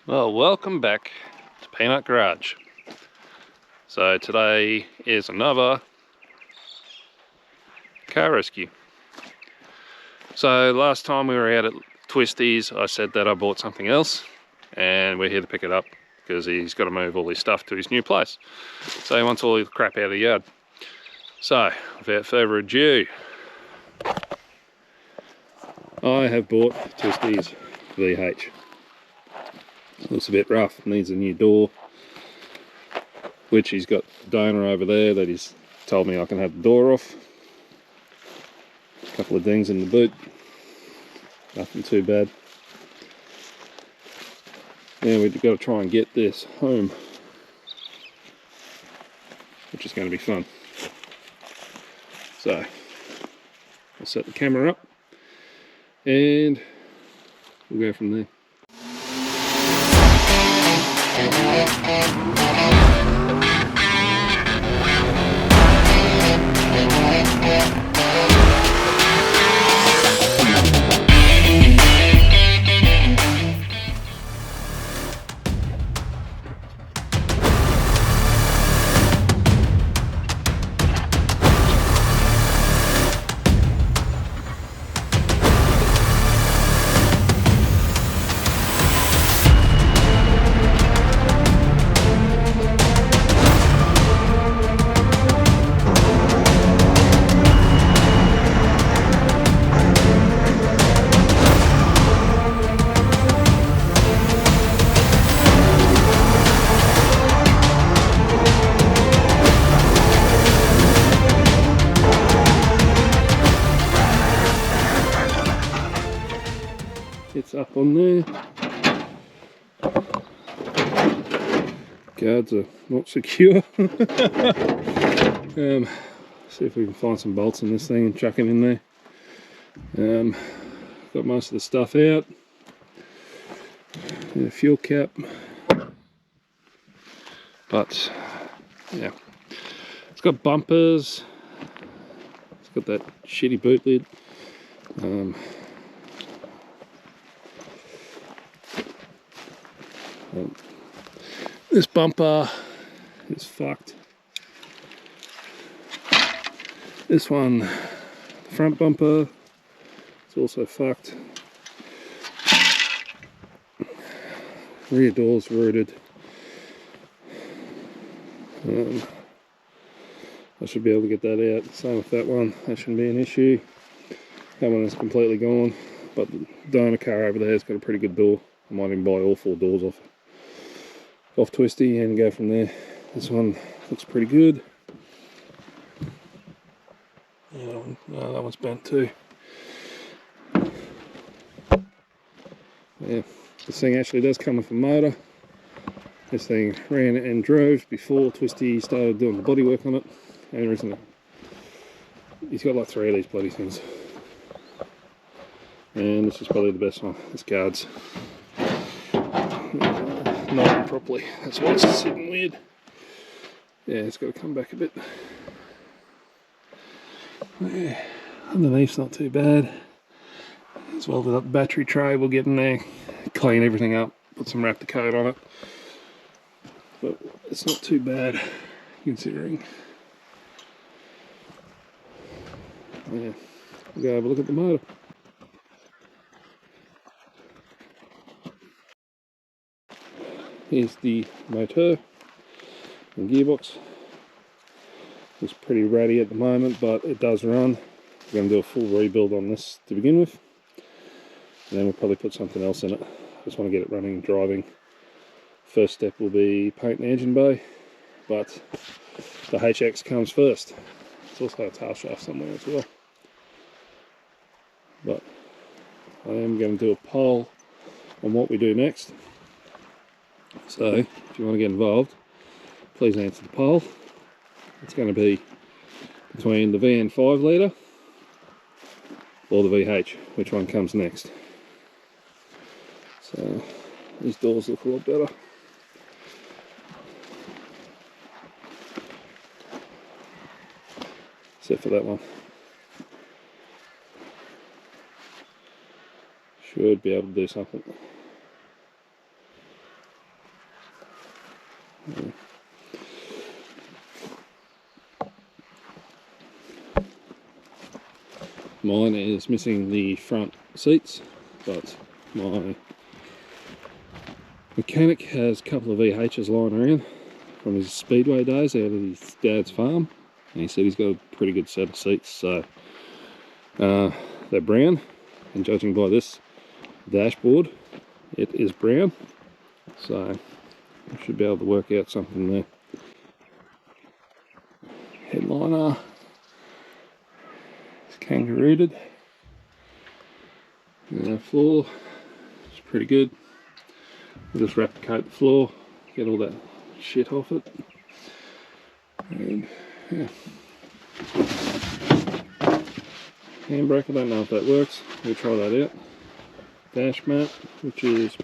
Well, welcome back to Peanut Garage. So today is another car rescue. So last time we were out at Twisties, I said that I bought something else, and we're here to pick it up because he's got to move all his stuff to his new place. So he wants all the crap out of the yard. So without further ado, I have bought Twisties VH. Looks a bit rough, needs a new door, which he's got a donor over there that he's told me I can have the door off. A couple of dings in the boot, nothing too bad. Now we've got to try and get this home, which is going to be fun. So I'll set the camera up and we'll go from there. It's up on there. Guards are not secure. See if we can find some bolts in this thing and chuck it in there. Got most of the stuff out. And a fuel cap. But yeah, it's got bumpers. It's got that shitty boot lid. This bumper is fucked. This one, the front bumper, is also fucked. Rear door's rooted. I should be able to get that out. Same with that one, that shouldn't be an issue. That one is completely gone, but the donor car over there has got a pretty good door. I might even buy all 4 doors off Twisty and go from there. This one looks pretty good. Yeah, that one's bent too. Yeah, this thing actually does come with a motor. This thing ran and drove before Twisty started doing the bodywork on it. And isn't it? He's got like 3 of these bloody things. And this is probably the best one. This guard's not properly. That's why it's sitting weird. Yeah, it's got to come back a bit. Yeah, underneath's not too bad. It's welded up battery tray. We'll get in there, clean everything up, put some Raptor coat on it. But it's not too bad considering. Yeah, we'll go have a look at the motor. Here's the motor and gearbox. It's pretty ratty at the moment, but it does run. We're going to do a full rebuild on this to begin with, and then we'll probably put something else in it. I just want to get it running and driving. First step will be paint the engine bay, but the HX comes first. It's also a tail shaft somewhere as well. But I am going to do a poll on what we do next. So if you want to get involved, please answer the poll. It's going to be between the VN 5 litre or the VH, which one comes next. So these doors look a lot better. Except for that one. Should be able to do something. Mine is missing the front seats, but my mechanic has a couple of VHs lying around from his speedway days out of his dad's farm, and he said he's got a pretty good set of seats. So they're brown, and judging by this dashboard, it is brown, so I should be able to work out something there. Headliner is kangarooed. The floor is pretty good. We'll just wrap the coat the floor, get all that shit off it, and yeah. Handbrake, I don't know if that works. We'll try that out. Dash mat, which is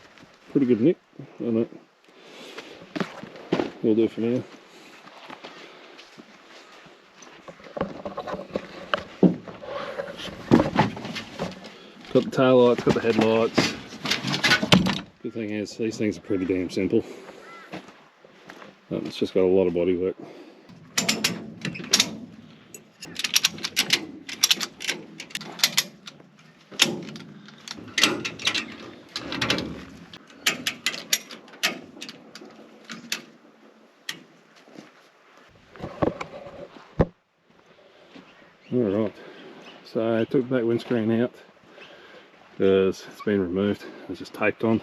pretty good nick on it. We'll do for now. Got the tail lights, got the headlights. Good thing is, these things are pretty damn simple. It's just got a lot of body work. Alright, so I took that windscreen out because it's been removed. It's just taped on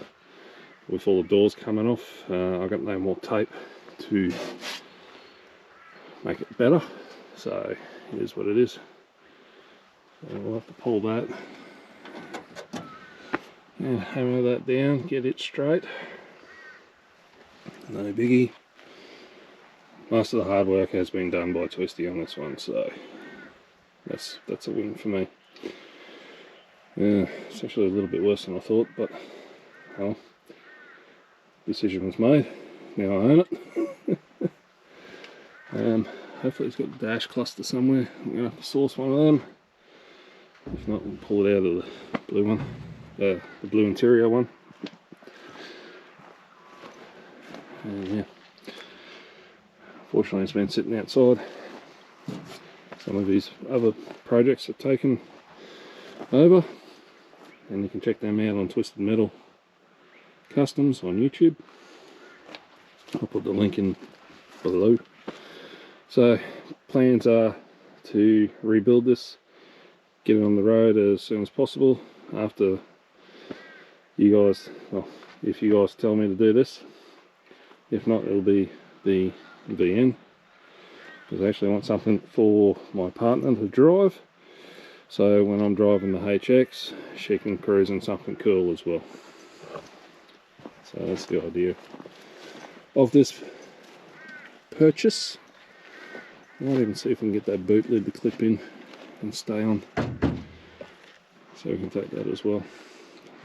with all the doors coming off. I got no more tape to make it better, so it is what it is. So we'll have to pull that and hammer that down, get it straight. No biggie. Most of the hard work has been done by Twisty on this one, so that's a win for me. Yeah, it's actually a little bit worse than I thought, but well, decision was made. Now I own it. Hopefully it's got a dash cluster somewhere. I'm gonna have to source one of them. If not, we'll pull it out of the blue one, the blue interior one. And yeah, fortunately it's been sitting outside. Some of these other projects have taken over, and you can check them out on Twisted Metal Customs on YouTube. I'll put the link in below. So plans are to rebuild this, get it on the road as soon as possible after you guys, well, if you guys tell me to do this. If not, it'll be the VN, because I actually want something for my partner to drive, so when I'm driving the HX she can cruise in something cool as well. So that's the idea of this purchase. Might even see if we can get that boot lid to clip in and stay on, so we can take that as well.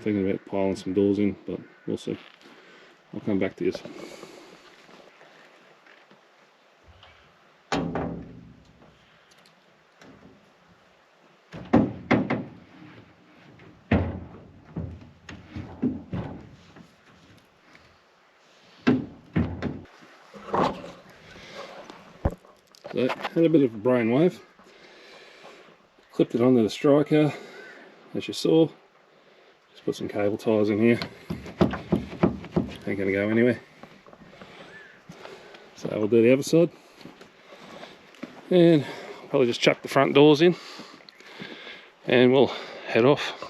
Thinking about piling some doors in, but we'll see. I'll come back to you. So, had a bit of a brainwave. Clipped it onto the striker, as you saw. Just put some cable ties in here. Ain't gonna go anywhere. So we'll do the other side. And probably just chuck the front doors in. And we'll head off.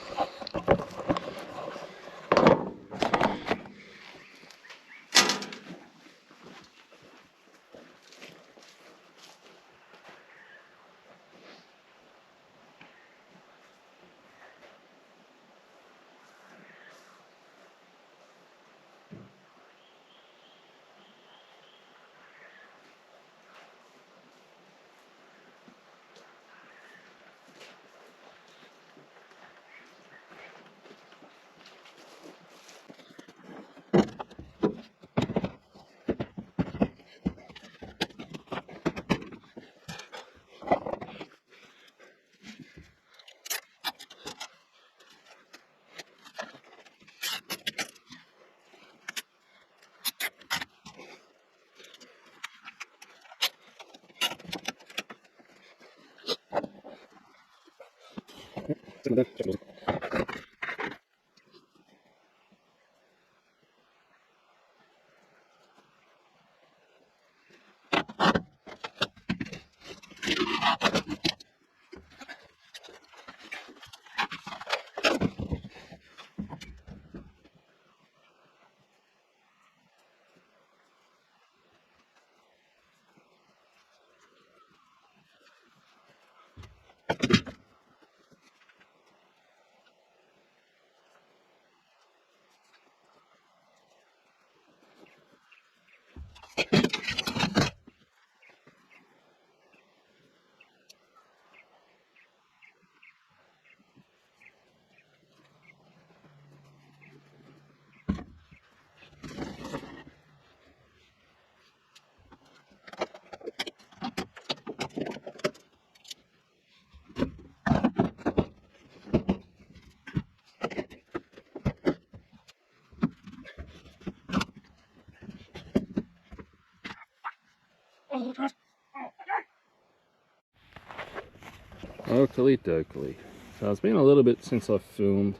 Oakley dokley. So it's been a little bit since I filmed,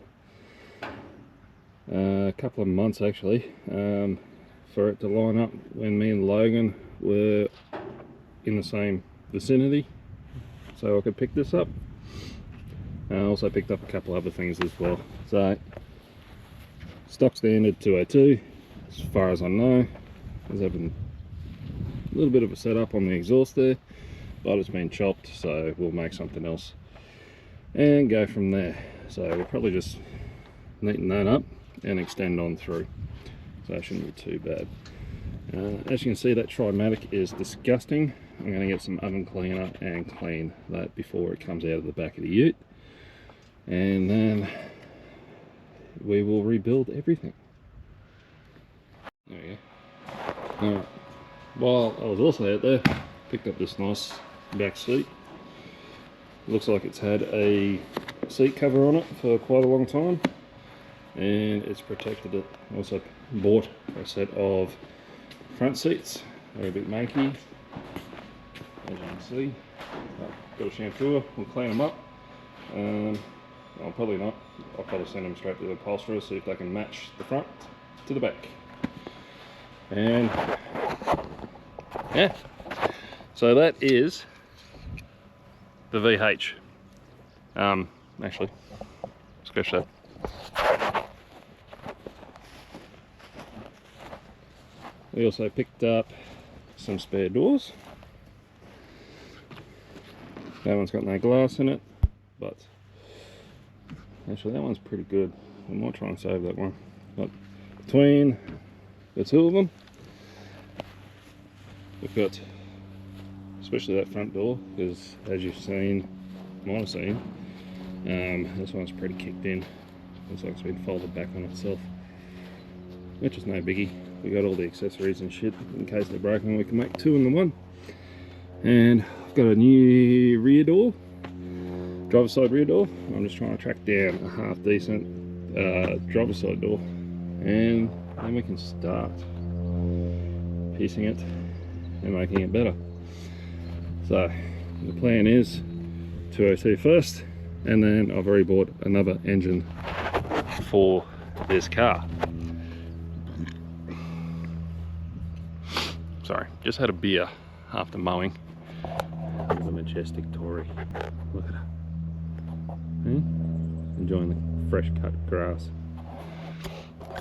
a couple of months actually, for it to line up when me and Logan were in the same vicinity, so I could pick this up. I also picked up a couple other things as well. So stock standard 202 as far as I know. There's having a little bit of a setup on the exhaust there, but it's been chopped, so we'll make something else and go from there. So we'll probably just neaten that up and extend on through, so it shouldn't be too bad. As you can see, that Trimatic is disgusting. I'm going to get some oven cleaner and clean that before it comes out of the back of the ute, and then we will rebuild everything. There we go. Alright, while I was also out there, picked up this nice back seat. Looks like it's had a seat cover on it for quite a long time, and it's protected it. Also bought a set of front seats. They're a bit manky, as you can see. Got a shampooer, we'll clean them up. Well, probably not. I'll probably send them straight to the upholsterer, see if they can match the front to the back. And yeah, so that is the VH. Actually, scratch that. We also picked up some spare doors. That one's got no glass in it, but actually that one's pretty good. I might try and save that one. But between the two of them, we've got, especially that front door, because as you've seen, might have seen, this one's pretty kicked in. Looks like it's been folded back on itself, which is no biggie. We got all the accessories and shit in case they're broken. We can make two in the one. And I've got a new rear door, driver's side rear door. I'm just trying to track down a half decent driver's side door, and then we can start piecing it and making it better. So the plan is 202 first, and then I've already bought another engine for this car. Sorry, just had a beer after mowing. Look at the majestic Tory. Look at her. Enjoying the fresh cut grass.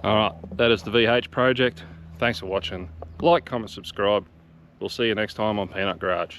Alright, that is the VH project. Thanks for watching. Like, comment, subscribe. We'll see you next time on Peanut Garage.